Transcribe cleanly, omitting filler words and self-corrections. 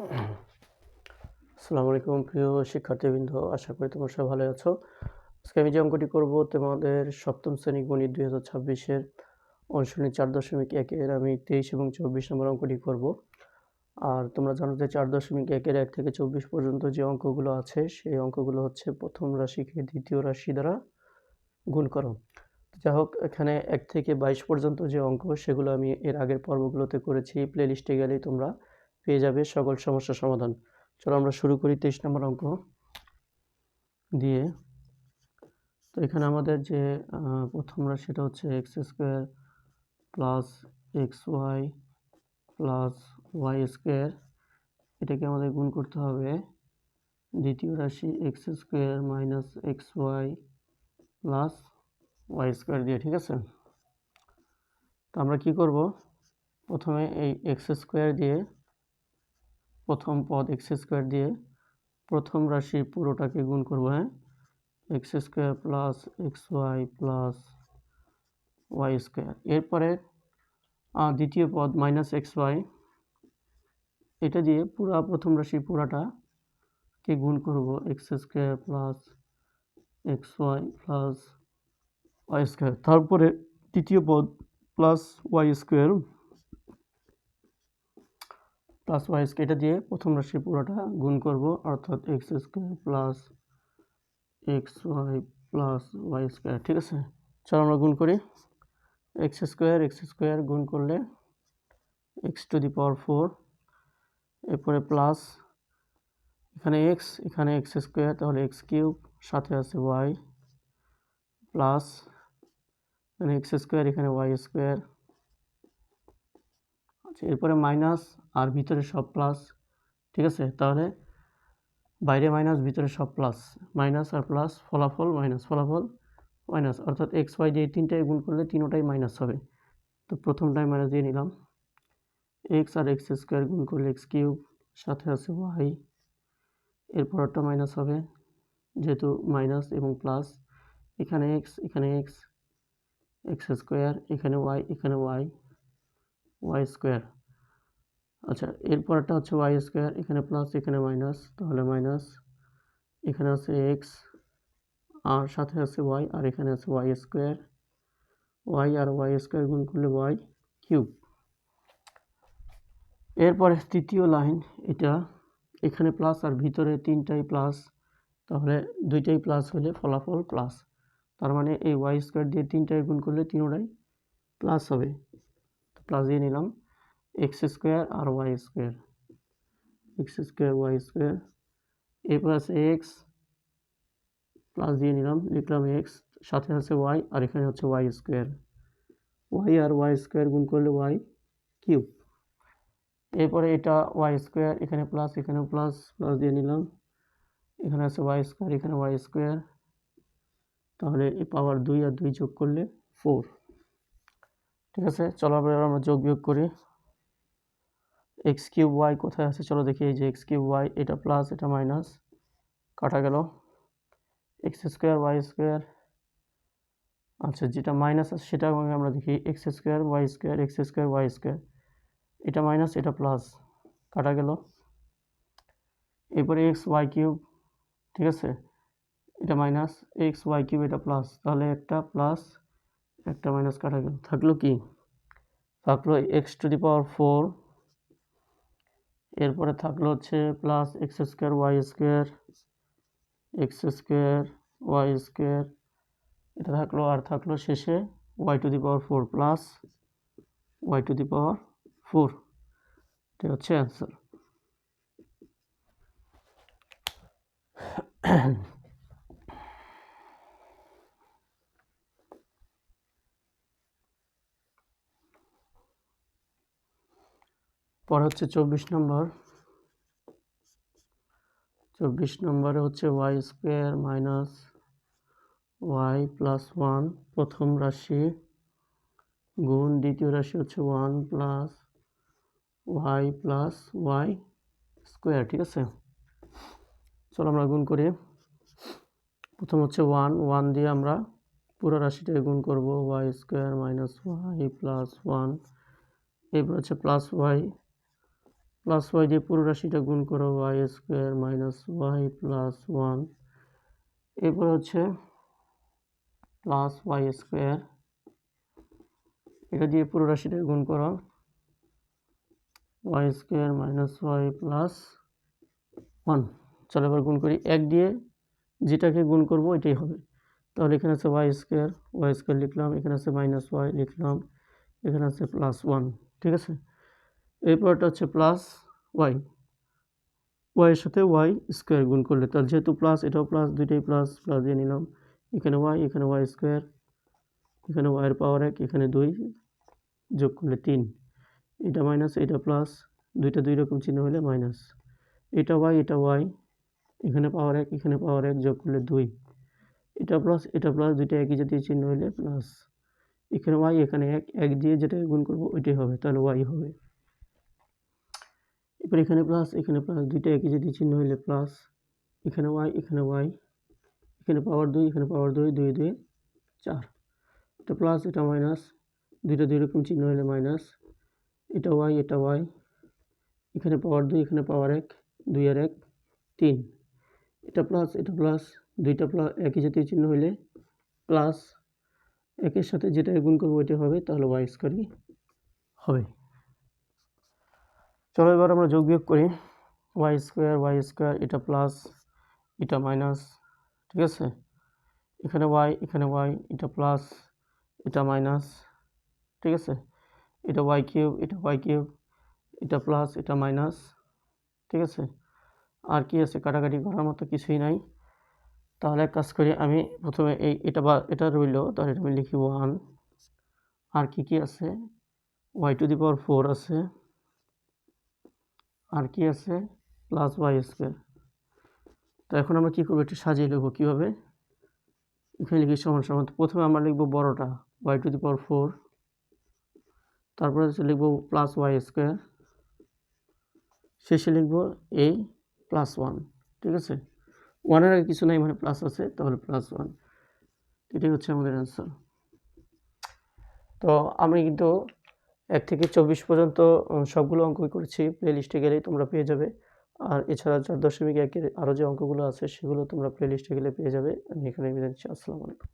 আসসালামু আলাইকুম প্রিয় শিক্ষার্থীবৃন্দ, আশা করি তোমরা সবাই ভালো আছো। আজকে আমি যে অঙ্কটি করব তোমাদের সপ্তম শ্রেণী গণিত 2026-এর অনুশীলনী 4.1-এর আমি 23 এবং 24 নম্বর অঙ্কটি করব। আর তোমরা জানো যে 4.1-এর 1 থেকে 24 পর্যন্ত যে অঙ্কগুলো আছে সেই অঙ্কগুলো হচ্ছে প্রথম রাশিকে দ্বিতীয় রাশি দ্বারা গুণ করো। যাই হোক, এখানে 1 থেকে 22 পর্যন্ত যে অঙ্ক সেগুলো আমি এর আগের পর্বগুলোতে করেছি। প্লেলিস্টে গেলেই তোমরা পেয়ে যাবে সকল সমস্যার সমাধান। চলো আমরা শুরু করি 23 নম্বর অঙ্ক দিয়ে। তো এখানে আমাদের যে প্রথম রাশিটা হচ্ছে X square plus X Y plus Y square, এটাকে আমাদের গুণ করতে হবে দ্বিতীয় রাশি X square minus X Y plus Y square দিয়ে। ঠিক আছে, তো আমরা কি করব, প্রথমে এই এক্স স্কোয়ার দিয়ে, প্রথম পদ এক্স স্কোয়ার দিয়ে প্রথম রাশি পুরোটাকে গুণ করব। হ্যাঁ, X square plus X Y plus Y square. এরপরে দ্বিতীয় পদ মাইনাস এক্স ওয়াই, এটা দিয়ে পুরা প্রথম রাশি পুরাটাকে গুণ করব X square plus X Y plus Y square. তারপরে তৃতীয় পদ plus Y square plus Y square, এটা দিয়ে প্রথম রাশি পুরোটা গুণ করব, অর্থাৎ X square plus X Y plus Y square. ঠিক আছে, চলো আমরা গুণ করি। এক্স স্কোয়ার গুণ করলে এক্স টু দি পাওয়ার 4, এরপরে প্লাস এখানে এক্স স্কোয়ার, তাহলে এক্স কিউব, সাথে আছে ওয়াই প্লাস এখানে এক্স স্কোয়ার, এখানে ওয়াই স্কোয়ার। আচ্ছা, এরপরে মাইনাস আর ভিতরে সব প্লাস। ঠিক আছে, তাহলে বাইরে মাইনাস ভিতরে সব প্লাস, মাইনাস আর প্লাস, ফলাফল মাইনাস, অর্থাৎ এক্স ওয়াই দিয়ে তিনটায় গুণ করলে তিনোটাই মাইনাস হবে। তো প্রথমটাই মাইনাস দিয়ে নিলাম। এক্স আর এক্স স্কোয়ার গুণ করলে এক্স কিউব, সাথে আছে ওয়াই, এরপরটা মাইনাস হবে যেহেতু মাইনাস এবং প্লাস। এখানে এক্স এক্স স্কোয়ার, এখানে ওয়াই স্কোয়ার। আচ্ছা, এরপরটা হচ্ছে ওয়াই স্কোয়ার, এখানে প্লাস এখানে মাইনাস, তাহলে মাইনাস, এখানে আছে এক্স আর সাথে আছে ওয়াই, আর এখানে আছে ওয়াই স্কোয়ার, ওয়াই আর ওয়াই স্কোয়ার গুণ করলে ওয়াই কিউব। এরপরে তৃতীয় লাইন, এটা এখানে প্লাস আর ভিতরে তিনটাই প্লাস, তাহলে দুইটাই প্লাস হলে ফলাফল প্লাস। তার মানে এই ওয়াই স্কোয়ার দিয়ে তিনটায় গুণ করলে তিনোটাই প্লাস হবে, প্লাস দিয়ে নিলাম। এক্স স্কোয়ার আর ওয়াই স্কোয়ার, ওয়াই স্কোয়ার, এরপর আছে এক্স, প্লাস দিয়ে নিলাম, লিখলাম এক্স, সাথে আছে ওয়াই, আর এখানে হচ্ছে ওয়াই স্কোয়ার, ওয়াই আর ওয়াই স্কোয়ার গুণ করলে ওয়াই কিউব। এরপরে এটা ওয়াই স্কোয়ার, এখানে প্লাস এখানেও প্লাস, প্লাস দিয়ে নিলাম, এখানে আছে ওয়াই স্কোয়ার, এখানে ওয়াই স্কোয়ার, তাহলে এই পাওয়ার 2 আর 2 যোগ করলে 4। ঠিক আছে, চলো আমরা যোগ বিয়োগ করি। এক্স কিউব ওয়াই কোথায় আছে চলো দেখি, এই যে এক্স কিউব ওয়াই, এটা প্লাস এটা মাইনাস, কাটা গেল। এক্স স্কোয়ার ওয়াই স্কোয়ার, আচ্ছা যেটা মাইনাস আছে সেটা আমরা দেখি, এক্স স্কোয়ার ওয়াই স্কোয়ার, এটা মাইনাস এটা প্লাস, কাটা গেল। এরপরে এক্স ওয়াই কিউব, ঠিক আছে, এটা মাইনাস, এক্স ওয়াই কিউব এটা প্লাস, তাহলে একটা প্লাস একটা মাইনাস, কাটা গেল। থাকলো কি, থাকলো এক্স টু দি পাওয়ার 4, এরপরে থাকলো হচ্ছে plus x square y square, এটা থাকলো, আর থাকলো শেষে y to the power 4 plus y to the power 4। এটা হচ্ছে অ্যান্সার। পরে হচ্ছে 24 নম্বর। 24 নম্বরে হচ্ছে Y square minus Y plus 1 প্রথম রাশি গুণ দ্বিতীয় রাশি হচ্ছে 1 plus Y plus Y square. ঠিক আছে, চলো আমরা গুণ করি। প্রথম হচ্ছে 1 দিয়ে আমরা পুরো রাশিটাকে গুণ করব, Y square minus Y plus 1, এরপর হচ্ছে প্লাস ওয়াই প্লাস ওয়াই দিয়ে পুরো রাশিটা গুণ করো, Y square minus Y plus 1। এরপর হচ্ছে প্লাস ওয়াই স্কোয়ার, এটা দিয়ে পুরো রাশিটা গুণ করো, Y square minus Y plus 1। চলো এবার গুণ করি, এক দিয়ে যেটাকে গুণ করব এটাই হবে। তাহলে এখানে আছে ওয়াই স্কোয়ার লিখলাম, এখানে আছে মাইনাস ওয়াই লিখলাম, এখানে আছে প্লাস 1। ঠিক আছে, এরপরটা হচ্ছে প্লাস ওয়াই, ওয়াইয়ের সাথে ওয়াই স্কোয়ার গুণ করলে, তাহলে যেহেতু প্লাস এটাও প্লাস, দুইটাই প্লাস প্লাস দিয়ে নিলাম। এখানে ওয়াই স্কোয়ার, এখানে ওয়াইয়ের পাওয়ার 1, এখানে 2 যোগ করলে 3। এটা মাইনাস এটা প্লাস, দুইটা দুই রকম চিহ্ন হলে মাইনাস। এটা ওয়াই, এখানে পাওয়ার 1 এখানে পাওয়ার 1 যোগ করলে 2। এটা প্লাস দুইটা একই জাতীয় চিহ্ন হলে প্লাস। এখানে ওয়াই এখানে 1, 1 দিয়ে যেটা গুণ করবো ওইটাই হবে, তাহলে ওয়াই হবে। এবার এখানে প্লাস দুইটা একই জাতীয় চিহ্ন হলে প্লাস। এখানে ওয়াই এখানে পাওয়ার 2 এখানে পাওয়ার 2, 2 2 4। এটা প্লাস এটা মাইনাস, দুইটা দুই রকম চিহ্ন হলে মাইনাস। এটা ওয়াই এখানে পাওয়ার 2 এখানে পাওয়ার 1, 2 আর 1 3। এটা প্লাস দুইটা প্লাস একই জাতীয় চিহ্ন হলে প্লাস, একের সাথে যেটা গুণ করবো ওইটা হবে, তাহলে ওয়াই স্কোয়ারই হবে। চলো এবার আমরা যোগ বিয়োগ করি, ওয়াই স্কোয়ার এটা প্লাস এটা মাইনাস। ঠিক আছে, এখানে ওয়াই এটা প্লাস এটা মাইনাস। ঠিক আছে, এটা ওয়াই কিউব এটা প্লাস এটা মাইনাস। ঠিক আছে, আর কি আছে, কাটাকাটি করার মতো কিছুই নাই। তাহলে এক কাজ করি, আমি প্রথমে এটা রইল, তাহলে এটা আমি লিখি 1। আর কি আছে, ওয়াই টু দি পাওয়ার 4 আছে, আর কি আছে প্লাস ওয়াই স্কোয়ার। তো এখন আমরা কী করবো, একটু সাজিয়ে লিখবো কীভাবে। এখানে লিখি সমান সমান, প্রথমে আমরা লিখবো বড়টা ওয়াই টু দি পাওয়ার 4, তারপরে লিখবো প্লাস ওয়াই স্কোয়ার, শেষে লিখবো এই প্লাস 1। ঠিক আছে, 1-এর আগে কিছু নাই মানে প্লাস আছে, তাহলে প্লাস 1। এটাই হচ্ছে আমাদের অ্যান্সার। তো আমি কিন্তু 1 থেকে 24 পর্যন্ত সবগুলো অঙ্কই করেছি, প্লে লিস্টে গেলেই তোমরা পেয়ে যাবে। আর এছাড়া 4.1-এর আরও যে অঙ্কগুলো আছে সেগুলো তোমরা প্লে লিস্টে গেলে পেয়ে যাবে। আমি এখানে বিদায় নিচ্ছি। আসসালামু আলাইকুম।